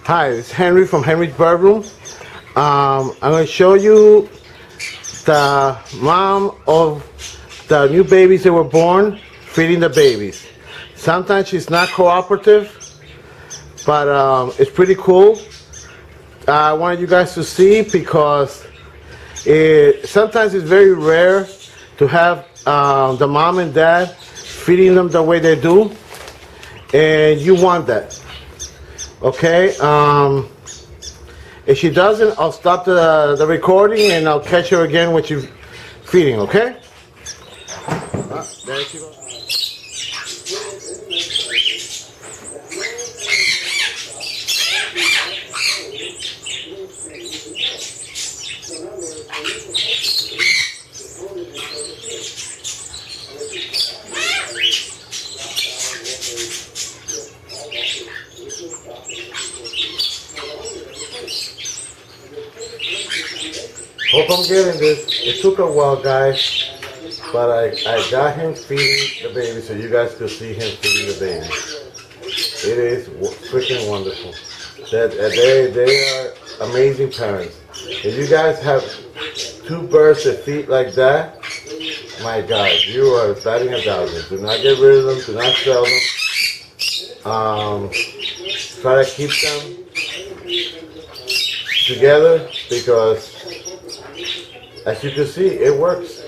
Hi, it's Henry from Henry's Bedroom. I'm going to show you the mom of the new babies that were born feeding the babies. Sometimes she's not cooperative, but it's pretty cool. I wanted you guys to see because sometimes it's very rare to have the mom and dad feeding them the way they do, and you want that. Okay? If she doesn't, I'll stop the recording and I'll catch her again when she's feeding, okay? There she goes. Hope I'm getting this. It took a while, guys, but I got him feeding the baby so you guys could see him feeding the baby. It is freaking wonderful. They are amazing parents. If you guys have two birds that feed like that, my God, you are batting 1,000. Do not get rid of them. Do not sell them. Try to keep them together because, as you can see, it works.